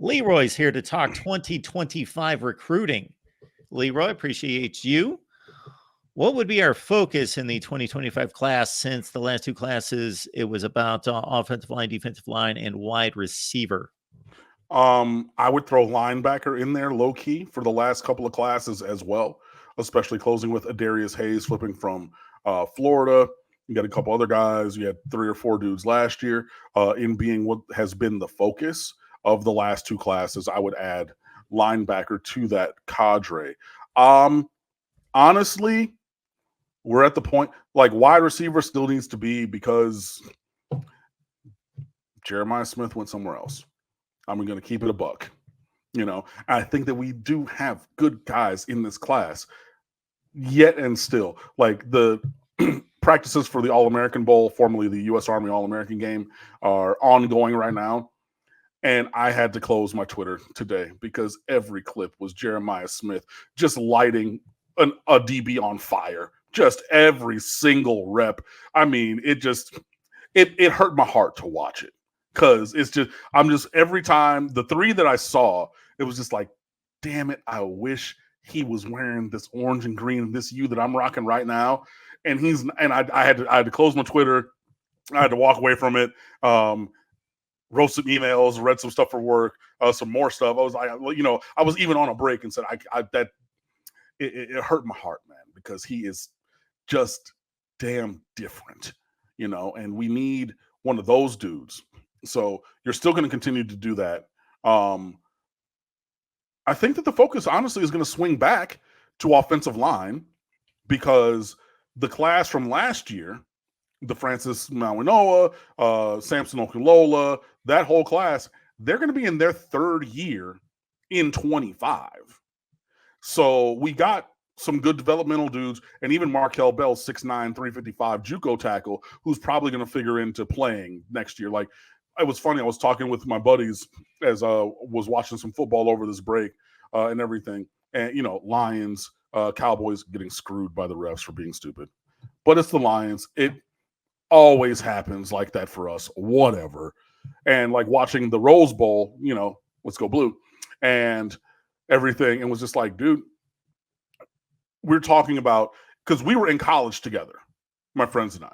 Leroy's here to talk 2025 recruiting. Leroy, appreciate you. What would be our focus in the 2025 class, since the last two classes, it was about offensive line, defensive line, and wide receiver? I would throw linebacker in there low key for the last couple of classes as well, especially closing with Adarius Hayes flipping from Florida. You got a couple other guys. You had 3 or 4 dudes last year in being what has been the focus of the last two classes. I would add linebacker to that cadre. Honestly, we're at the point, like, wide receiver still needs to be, because Jeremiah Smith went somewhere else. I'm going to keep it a buck. I think that we do have good guys in this class, yet and still. Like, the practices for the All-American Bowl, formerly the U.S. Army All-American game, are ongoing right now. And I had to close my Twitter today because every clip was Jeremiah Smith just lighting a DB on fire. Just every single rep. I mean, it hurt my heart to watch it, because every time, the 3 that I saw, it was just like, damn it, I wish he was wearing this orange and green, this U that I'm rocking right now. And I had to close my Twitter. I had to walk away from it. Wrote some emails, read some stuff for work, some more stuff. I was like, I was even on a break and said, it hurt my heart, man, because he is just damn different, and we need one of those dudes. So you're still going to continue to do that. I think that the focus, honestly, is going to swing back to offensive line, because the class from last year, the Francis Mawanoa, Samson Okulola, that whole class, they're going to be in their 3rd year in 25. So we got some good developmental dudes, and even Markel Bell, 6'9", 355 JUCO tackle, who's probably going to figure into playing next year. Like, it was funny, I was talking with my buddies as was watching some football over this break and everything. And, Lions, Cowboys getting screwed by the refs for being stupid. But it's the Lions. It always happens like that for us, whatever. And like watching the Rose Bowl, let's go blue, and everything. And was just like, dude, we're talking about, because we were in college together, my friends and I.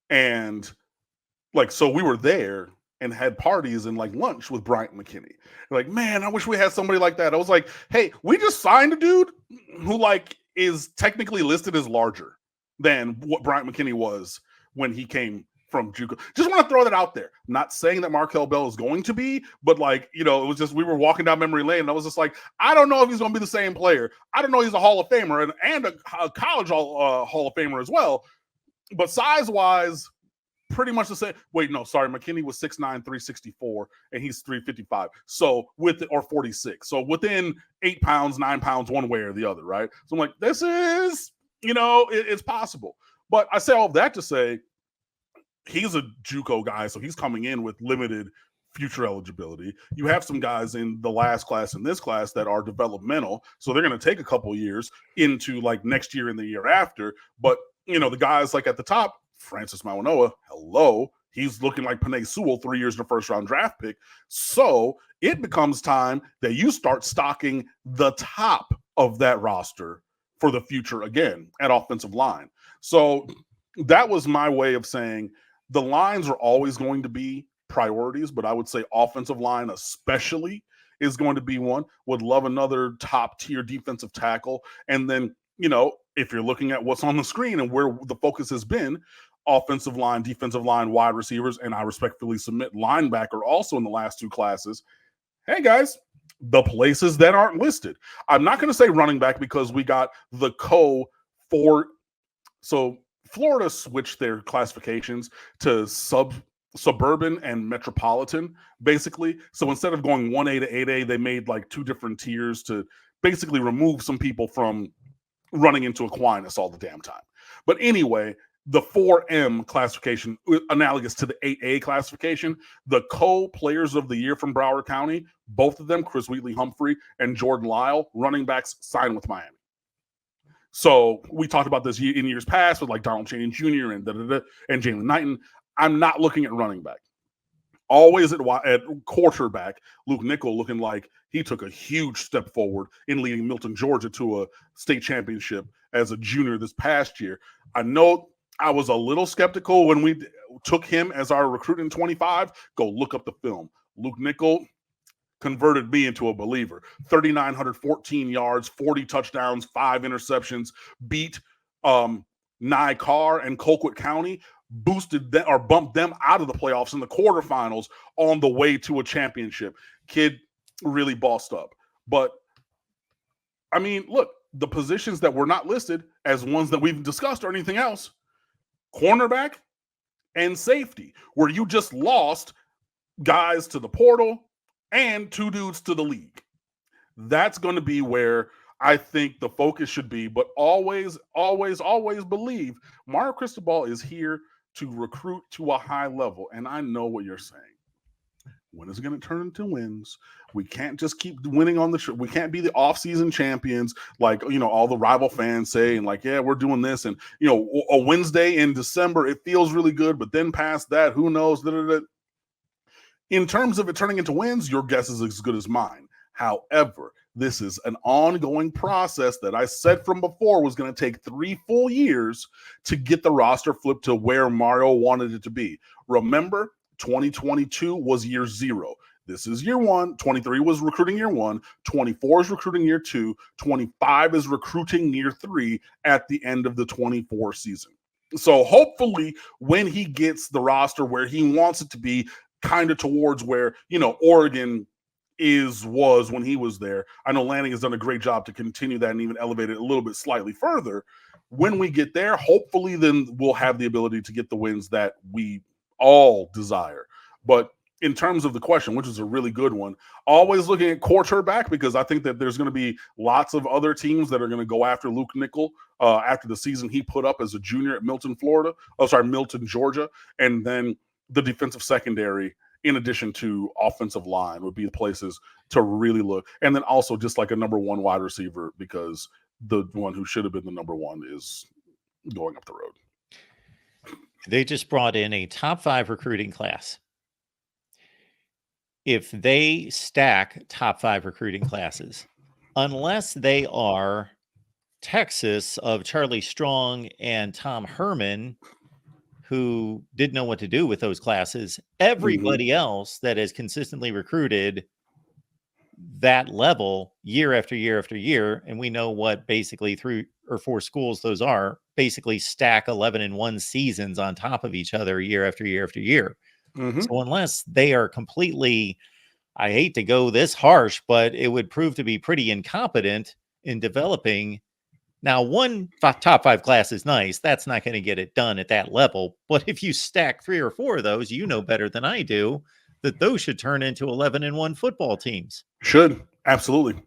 And like, so we were there and had parties and like lunch with Bryant McKinney. Like, man, I wish we had somebody like that. I was like, hey, we just signed a dude who like is technically listed as larger than what Bryant McKinney was when he came from JUCO. Just want to throw that out there. I'm not saying that Markel Bell is going to be, but like, it was just, we were walking down memory lane and I was just like, I don't know if he's going to be the same player. I don't know, he's a Hall of Famer and a college Hall of Famer as well. But size-wise, pretty much the same. Wait, no, sorry. McKinney was 6'9", 364, and he's 355. So or 46. So within 8 pounds, 9 pounds, one way or the other, right? So I'm like, this is, it's possible. But I say all of that to say, he's a JUCO guy, so he's coming in with limited future eligibility. You have some guys in the last class and this class that are developmental, so they're going to take a couple years into like next year and the year after. But, the guys like at the top, Francis Mawanoa, hello, he's looking like Penei Sewell, 3 years in a first-round draft pick. So it becomes time that you start stocking the top of that roster for the future again at offensive line. So that was my way of saying the lines are always going to be priorities, but I would say offensive line especially is going to be one. Would love another top-tier defensive tackle. And then, if you're looking at what's on the screen and where the focus has been, offensive line, defensive line, wide receivers, and I respectfully submit linebacker also in the last two classes. Hey, guys, the places that aren't listed. I'm not going to say running back because we got the so Florida switched their classifications to suburban and metropolitan, basically. So instead of going 1A to 8A, they made like 2 different tiers to basically remove some people from running into Aquinas all the damn time. But anyway, the 4M classification, analogous to the 8A classification, the co-players of the year from Broward County, both of them, Chris Wheatley-Humphrey and Jordan Lyle, running backs, signed with Miami. So we talked about this in years past with like Donald Chaney Jr. and Jalen Knighton. I'm not looking at running back. Always at quarterback, Luke Nickel looking like he took a huge step forward in leading Milton, Georgia to a state championship as a junior this past year. I know I was a little skeptical when we took him as our recruit in 25. Go look up the film. Luke Nickel converted me into a believer. 3,914 yards, 40 touchdowns, 5 interceptions, beat Nye Carr and Colquitt County, boosted them or bumped them out of the playoffs in the quarterfinals on the way to a championship. Kid really bossed up. But I mean, look, the positions that were not listed as ones that we've discussed or anything else, cornerback and safety, where you just lost guys to the portal and 2 dudes to the league. That's going to be where I think the focus should be. But always, always, always believe Mario Cristobal is here to recruit to a high level. And I know what you're saying. When is it going to turn into wins? We can't just keep winning on the show. We can't be the off-season champions like, all the rival fans say, and like, yeah, we're doing this. And, a Wednesday in December, it feels really good. But then past that, who knows? In terms of it turning into wins, your guess is as good as mine. However, this is an ongoing process that I said from before was going to take 3 full years to get the roster flipped to where Mario wanted it to be. Remember, 2022 was year 0. This is year 1. 23 was recruiting year 1. 24 is recruiting year 2. 25 is recruiting year 3 at the end of the 24 season. So hopefully when he gets the roster where he wants it to be, kind of towards where, Oregon was when he was there. I know Lanning has done a great job to continue that and even elevate it a little bit slightly further. When we get there, hopefully then we'll have the ability to get the wins that we all desire. But in terms of the question, which is a really good one, always looking at quarterback, because I think that there's going to be lots of other teams that are going to go after Luke Nickel after the season he put up as a junior at Milton, Georgia. And then the defensive secondary, in addition to offensive line, would be the places to really look. And then also just like a number 1 wide receiver, because the one who should have been the number 1 is going up the road. They just brought in a top 5 recruiting class. If they stack top 5 recruiting classes, unless they are Texas of Charlie Strong and Tom Herman, who didn't know what to do with those classes, everybody else that has consistently recruited that level year after year after year, and we know what basically 3 or 4 schools those are, basically stack 11-1 seasons on top of each other year after year after year. So unless they are completely, I hate to go this harsh, but it would prove to be pretty incompetent in developing. Now, one top 5 class is nice. That's not going to get it done at that level. But if you stack 3 or 4 of those, you know better than I do that those should turn into 11-1 football teams. Should. Absolutely.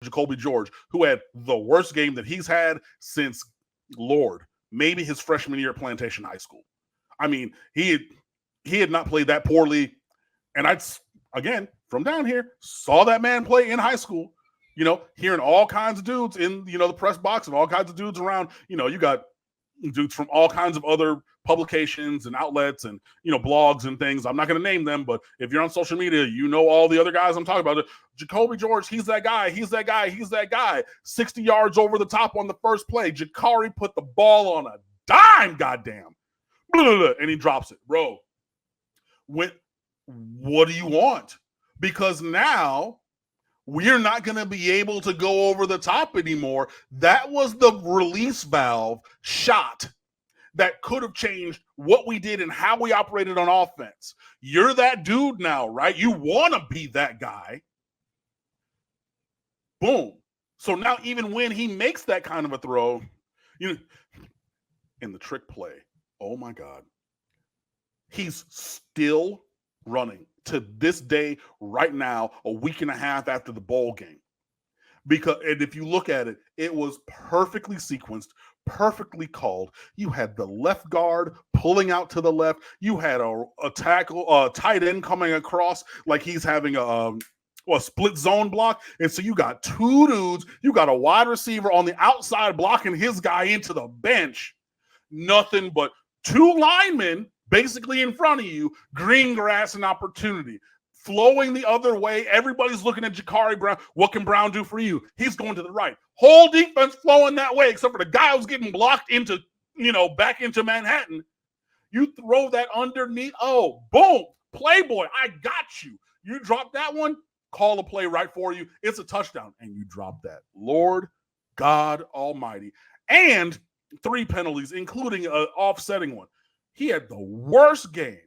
Jacoby George, who had the worst game that he's had since, Lord, maybe his freshman year at Plantation High School. I mean, he had not played that poorly. And again, from down here, saw that man play in high school, hearing all kinds of dudes in, the press box and all kinds of dudes around. You got dudes from all kinds of other publications and outlets and, blogs and things. I'm not going to name them, but if you're on social media, all the other guys I'm talking about. Jacoby George, he's that guy. He's that guy. He's that guy. 60 yards over the top on the first play. Jakari put the ball on a dime, goddamn. And he drops it. Bro, what do you want? Because now we're not going to be able to go over the top anymore. That was the release valve shot that could have changed what we did and how we operated on offense. You're that dude now, right? You want to be that guy. Boom. So now even when he makes that kind of a throw, in the trick play, oh my God, he's still running to this day, right now, a week and a half after the bowl game. And if you look at it, it was perfectly sequenced, perfectly called. You had the left guard pulling out to the left. You had a tackle, tight end coming across like he's having a split zone block. And so you got two dudes, you got a wide receiver on the outside blocking his guy into the bench. Nothing but two linemen basically in front of you, green grass and opportunity. Flowing the other way, everybody's looking at Jakari Brown. What can Brown do for you? He's going to the right. Whole defense flowing that way, except for the guy who's getting blocked into, back into Manhattan. You throw that underneath. Oh, boom. Playboy, I got you. You drop that one, call a play right for you. It's a touchdown. And you drop that. Lord God Almighty. And 3 penalties, including an offsetting one. He had the worst game.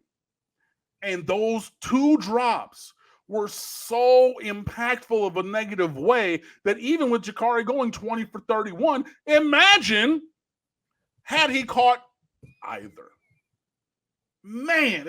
And those 2 drops were so impactful of a negative way that even with Jakari going 20 for 31, imagine had he caught either. Man,